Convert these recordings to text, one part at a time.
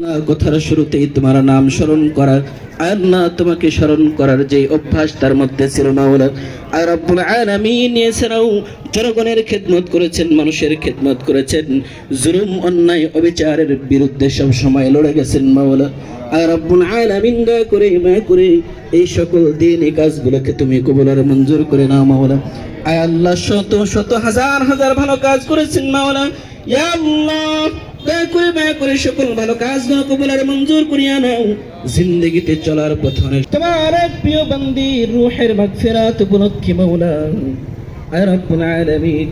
কথার শুরুতেই তোমার নাম স্মরণ করার আর না তোমাকে স্মরণ করার যে অভ্যাস তার মধ্যে ছিল মাওলা। আর রব্বুল আলামিন এছাড়াও জনগণের খেদমত করেছেন, মানুষের খেদমত করেছেন, জুলুম অন্যায় অবিচারের বিরুদ্ধে সব সময় লড়ে গেছেন মাওলা। আর রব্বুল আলামিন দয়া করে মায়া করে এই সকল দিনই কাজগুলোকে তুমি কবুল আর মঞ্জুর করে নাও মাওলা। আয় আল্লাহ, শত শত হাজার হাজার ভালো কাজ করেছেন মাওলা। ইয়া আল্লাহ, দয়া করে সকল ভালো কাজগুলো কবুল আর মঞ্জুর করিয়া নাও। জিন্দেগিতে চলার পথে তোমার প্রিয় বান্দি রূহের মাগফিরাত উপলক্ষে মাওলা, আয় রব্বুল আলামিন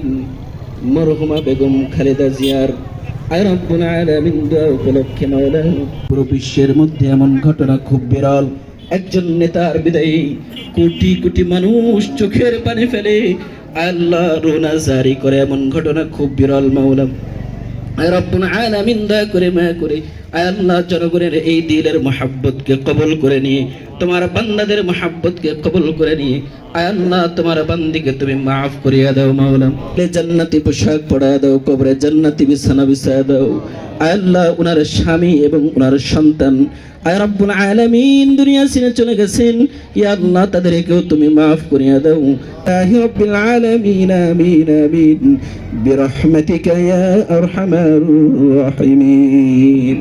মরহুমা বেগম খালেদা জিয়ার আয় রব্বুল আলামিন দোয়া উপলক্ষে মাওলা, পুরো বিশ্বের মধ্যে এমন ঘটনা খুব বিরল। একজন নেতার বিদায়ী কোটি কোটি মানুষ চোখের পানি ফেলে আল্লাহ রোনা জারি করে, এমন ঘটনা খুব বিরল মাওলা। আয় রব্বুল আলামিন দয়া করে মায়া করে আয় আল্লাহ জনগণের এই দিলের মহাব্বতকে কবুল করে নিয়ে, তোমার বান্দাদের মহাব্বতকে কবুল করে নিয়ে আয় আল্লাহ তোমার বান্দিকে তুমি মাফ করিয়া দাও মাওলা। জান্নাতি পোশাক পরায়া দাও, কবরে জান্নাতি বিছানা বিছায়া দাও। আয় আল্লাহ উনার স্বামী এবং উনার সন্তান আয় রব্বুল আলামিন দুনিয়া ছেড়ে চলে গেছেন, ইয়া আল্লাহ তাদেরকেও তুমি মাফ করিয়া দাও। ইয়া রব্বুল আলামিন আমিন আমিন বিরহমাতিকা ইয়া আরহামার রাহিমিন।